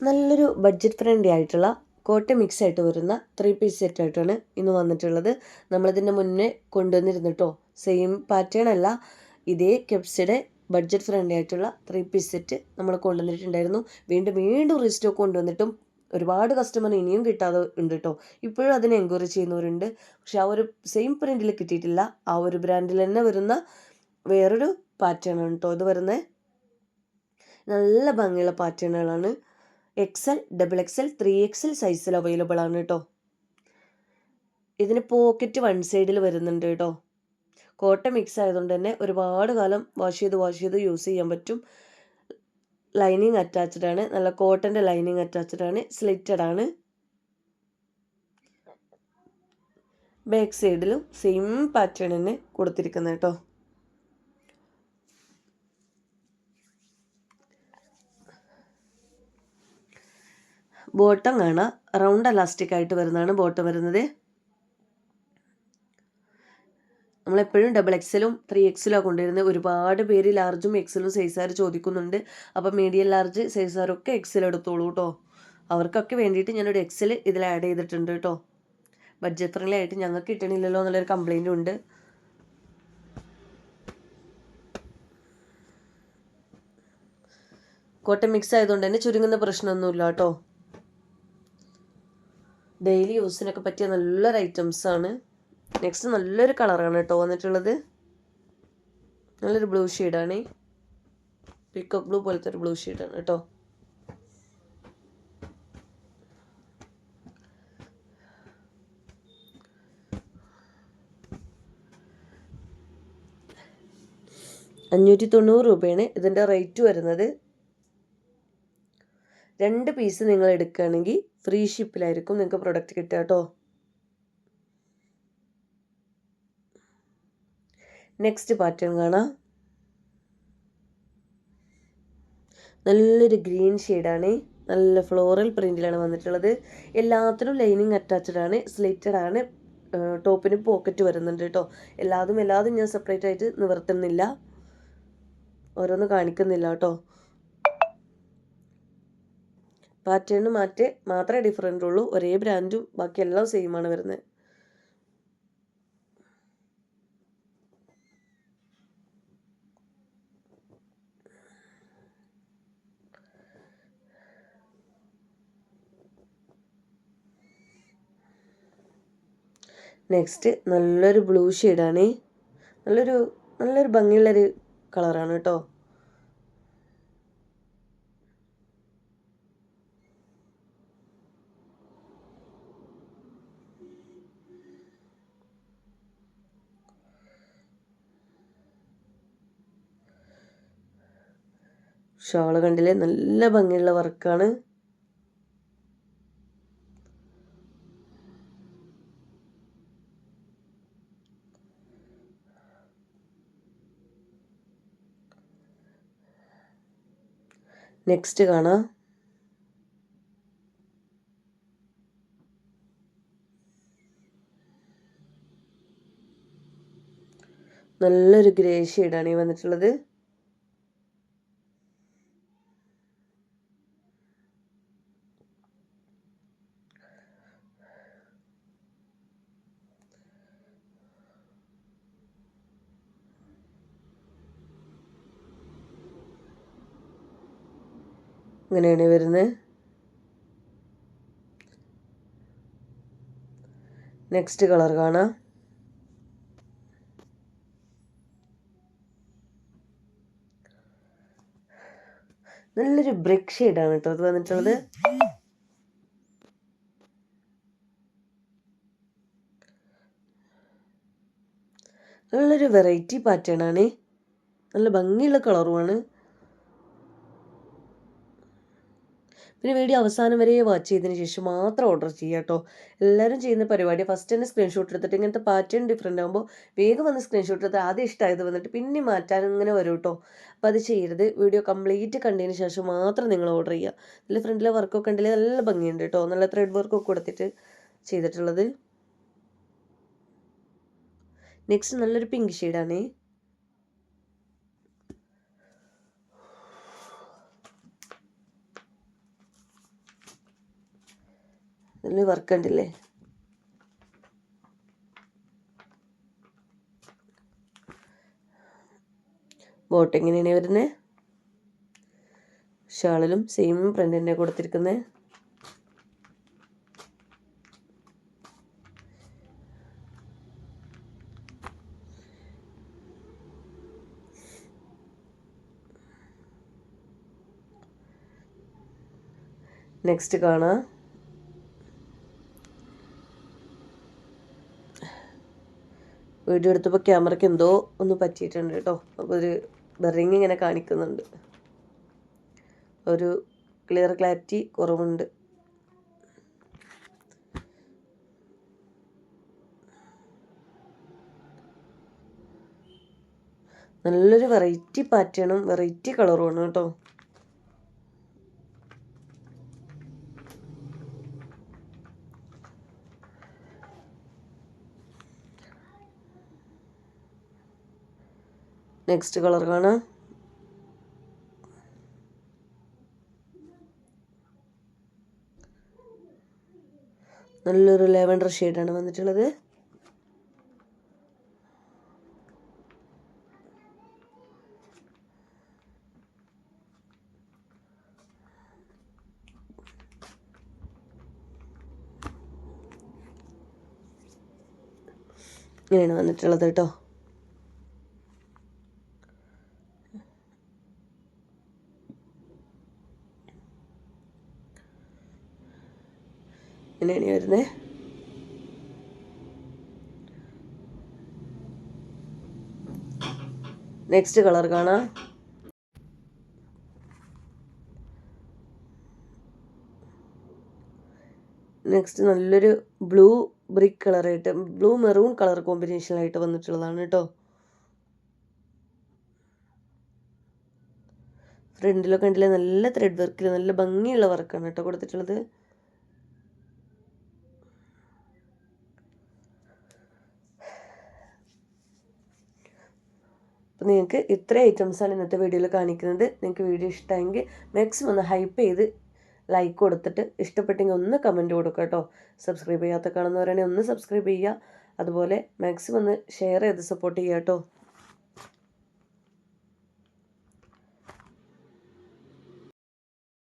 നല്ലൊരു budget friendly ആയിട്ടുള്ള cotton mix ആയിട്ട് വരുന്ന 3 പീസ് സെറ്റായിട്ടാണ് ഇന്ന് വന്നിട്ടുള്ളത്. നമ്മളിതിൻ്റെ മുന്നേ കൊണ്ടുവന്നിരുന്നിട്ടോ, സെയിം പാറ്റേൺ അല്ല, ഇതേ കെപ്സിയുടെ ബഡ്ജറ്റ് ഫ്രണ്ട്ലി ആയിട്ടുള്ള 3 പീസ് സെറ്റ് നമ്മൾ കൊണ്ടുവന്നിട്ടുണ്ടായിരുന്നു. വീണ്ടും വീണ്ടും റീസ്റ്റോക്ക് കൊണ്ടുവന്നിട്ടും ഒരുപാട് കസ്റ്റമർ ഇനിയും കിട്ടാതെ ഉണ്ട് കേട്ടോ. ഇപ്പോഴും അതിനെ എൻക്വയറി ചെയ്യുന്നവരുണ്ട്. പക്ഷെ ആ ഒരു സെയിം പ്രിൻറ്റിൽ കിട്ടിയിട്ടില്ല. ആ ഒരു ബ്രാൻഡിൽ തന്നെ വരുന്ന വേറൊരു പാറ്റേൺ ആണ് കേട്ടോ ഇത് വരുന്നത്. നല്ല ഭംഗിയുള്ള പാറ്റേണുകളാണ്. XL, XXL, 3XL സൈസിൽ അവൈലബിൾ ആണ് കേട്ടോ. ഇതിന് പോക്കറ്റ് വൺ സൈഡിൽ വരുന്നുണ്ട് കേട്ടോ. കോട്ടൺ മിക്സ് ആയതുകൊണ്ട് തന്നെ ഒരുപാട് കാലം വാഷ് ചെയ്ത് യൂസ് ചെയ്യാൻ പറ്റും. ലൈനിങ് അറ്റാച്ച്ഡ് ആണ്, നല്ല കോട്ടൻ്റെ ലൈനിങ് അറ്റാച്ച്ഡ് ആണ്, സ്ലിറ്റഡ് ആണ്. ബാക്ക് സൈഡിലും സെയിം പാറ്റേൺ തന്നെ കൊടുത്തിരിക്കുന്നത് കേട്ടോ. ബോട്ടം കാണാം, റൗണ്ട് അലാസ്റ്റിക് ആയിട്ട് വരുന്നതാണ് ബോട്ടം വരുന്നത്. നമ്മളെപ്പോഴും XXL, 3XL കൊണ്ടുവരുന്നത്. ഒരുപാട് പേര് ലാർജും എക്സലും സൈസുകാർ ചോദിക്കുന്നുണ്ട്. അപ്പം മീഡിയം ലാർജ് സൈസുകാരൊക്കെ XL എടുത്തോളൂ കേട്ടോ. അവർക്കൊക്കെ വേണ്ടിയിട്ട് ഞാനൊരു XL ഇതിൽ ആഡ് ചെയ്തിട്ടുണ്ട് കേട്ടോ. ബഡ്ജറ്റ് ഫ്രണ്ട്ലി ആയിട്ട് ഞങ്ങൾക്ക് കിട്ടണില്ലല്ലോ എന്നുള്ളൊരു കംപ്ലൈൻറ്റും ഉണ്ട്. കോട്ടൺ മിക്സ് ആയതുകൊണ്ട് തന്നെ ചുരുങ്ങുന്ന പ്രശ്നമൊന്നുമില്ല കേട്ടോ. ഡെയിലി യൂസിനൊക്കെ പറ്റിയ നല്ലൊരു ഐറ്റംസാണ്. നെക്സ്റ്റ് നല്ലൊരു കളറാണ് കേട്ടോ വന്നിട്ടുള്ളത്. നല്ലൊരു ബ്ലൂ ഷെയ്ഡാണ്. പീക്കോക്ക് ബ്ലൂ പോലത്തെ ഒരു ബ്ലൂ ഷെയ്ഡാണ് കേട്ടോ. ₹590 ഇതിൻ്റെ റേറ്റ് വരുന്നത്. 2 പീസ് നിങ്ങൾ എടുക്കുകയാണെങ്കിൽ ഫ്രീ ഷിപ്പിലായിരിക്കും നിങ്ങൾക്ക് പ്രൊഡക്റ്റ് കിട്ടുക കേട്ടോ. നെക്സ്റ്റ് പാറ്റേൺ കാണാം. നല്ലൊരു ഗ്രീൻ ഷെയ്ഡാണ്. നല്ല ഫ്ലോറൽ പ്രിൻറ്റിലാണ് വന്നിട്ടുള്ളത്. എല്ലാത്തിനും ലൈനിങ് അറ്റാച്ച്ഡ് ആണ്, സ്ലിറ്റഡ് ആണ്. ടോപ്പിന് പോക്കറ്റ് വരുന്നുണ്ട് കേട്ടോ. എല്ലാതും ഞാൻ സെപ്പറേറ്റ് ആയിട്ട് നിവർത്തുന്നില്ല, ഓരോന്ന് കാണിക്കുന്നില്ല കേട്ടോ. പാറ്റേൺ മാത്രമേ ഡിഫറൻ്റ് ഉള്ളൂ. ഒരേ ബ്രാൻഡും ബാക്കിയെല്ലാം സെയിം ആണ് വരുന്നത്. നെക്സ്റ്റ് നല്ലൊരു ബ്ലൂ ഷെയ്ഡാണ്. നല്ലൊരു ഭംഗിയുള്ളൊരു കളറാണ് കേട്ടോ. ഷോള് കണ്ടില്ലേ, നല്ല ഭംഗിയുള്ള വർക്കാണ്. നെക്സ്റ്റ് കാണാം. നല്ലൊരു ഗ്രേ ഷെയ്ഡാണ് ഈ വന്നിട്ടുള്ളത്. ഇങ്ങനെയാണ് വരുന്നത്. നെക്സ്റ്റ് കളർ കാണാം. നല്ലൊരു ബ്രിക്ക് ഷെയ്ഡാണ് കേട്ടോ അത് വന്നിട്ടുള്ളത്. നല്ലൊരു വെറൈറ്റി പാറ്റേൺ ആണ്. നല്ല ഭംഗിയുള്ള കളറുമാണ്. പിന്നെ വീഡിയോ അവസാനം വരെ വാച്ച് ചെയ്തതിന് ശേഷം മാത്രം ഓർഡർ ചെയ്യുക കേട്ടോ. എല്ലാവരും ചെയ്യുന്ന പരിപാടി ഫസ്റ്റ് തന്നെ സ്ക്രീൻഷോട്ട് എടുത്തിട്ട് ഇങ്ങനത്തെ പാറ്റേൺ ഡിഫറെൻ്റ് ആകുമ്പോൾ വേഗം വന്ന് സ്ക്രീൻഷോട്ട് എടുത്ത് ആദ്യം ഇഷ്ടമായത് വന്നിട്ട് പിന്നെ മാറ്റാൻ ഇങ്ങനെ വരും കേട്ടോ. അപ്പോൾ അത് ചെയ്യരുത്. വീഡിയോ കംപ്ലീറ്റ് കണ്ടതിന് ശേഷം മാത്രം നിങ്ങൾ ഓർഡർ ചെയ്യുക. നല്ല ഫ്രണ്ടിലെ വർക്കൊക്കെ ഉണ്ടെങ്കിൽ നല്ല ഭംഗിയുണ്ട് കേട്ടോ. നല്ല ത്രെഡ് വർക്കൊക്കെ കൊടുത്തിട്ട് ചെയ്തിട്ടുള്ളത്. നെക്സ്റ്റ് നല്ലൊരു പിങ്ക് ഷെയ്ഡാണ്. ഇതിൽ വർക്ക് ഉണ്ടല്ലേ. ബോട്ട് എങ്ങനെയാണ് വരുന്നത്? ഷാളിലും സെയിം പ്രിൻ്റ് തന്നെ കൊടുത്തിരിക്കുന്നത്. നെക്സ്റ്റ് കാണാം. വീഡിയോ എടുത്തപ്പോൾ ക്യാമറയ്ക്ക് എന്തോ ഒന്ന് പറ്റിയിട്ടുണ്ട് കേട്ടോ. അപ്പോൾ ഒരു ബെറിങ് ഇങ്ങനെ കാണിക്കുന്നുണ്ട്, ഒരു ക്ലാരിറ്റി കുറവുണ്ട്. നല്ലൊരു വെറൈറ്റി പാറ്റേണും വെറൈറ്റി കളറുമാണ് കേട്ടോ. നെക്സ്റ്റ് കളർ കാണാം. നല്ലൊരു ലാവൻഡർ ഷെയ്ഡാണ് വന്നിട്ടുള്ളത്. ഇങ്ങനെയാണ് വന്നിട്ടുള്ളത് കേട്ടോ. ഇങ്ങനെയാണ് വരുന്നത്. നെക്സ്റ്റ് കളർ കാണാം. നെക്സ്റ്റ് നല്ലൊരു ബ്ലൂ ബ്രിക്ക് കളറായിട്ട്, ബ്ലൂ മെറൂൺ കളർ കോമ്പിനേഷനായിട്ട് വന്നിട്ടുള്ളതാണ് കേട്ടോ. ഫ്രണ്ടിലൊക്കെ കണ്ടില്ലേ, നല്ല ത്രെഡ് വർക്കിൽ നല്ല ഭംഗിയുള്ള വർക്കാണ് കേട്ടോ കൊടുത്തിട്ടുള്ളത്. അപ്പോൾ നിങ്ങൾക്ക് ഇത്ര ഐറ്റംസാണ് ഇന്നത്തെ വീഡിയോയിൽ കാണിക്കുന്നത്. നിങ്ങൾക്ക് വീഡിയോ ഇഷ്ടമെങ്കിൽ മാക്സിമം ഒന്ന് ഹൈപ്പ് ചെയ്ത് ലൈക്ക് കൊടുത്തിട്ട്, ഇഷ്ടപ്പെട്ടെങ്കിൽ ഒന്ന് കമൻറ്റ് കൊടുക്കുക കേട്ടോ. സബ്സ്ക്രൈബ് ചെയ്യാത്ത കാണുന്നവരാണെങ്കിൽ ഒന്ന് സബ്സ്ക്രൈബ് ചെയ്യുക. അതുപോലെ മാക്സിമം ഒന്ന് ഷെയർ ചെയ്ത് സപ്പോർട്ട് ചെയ്യുക കേട്ടോ.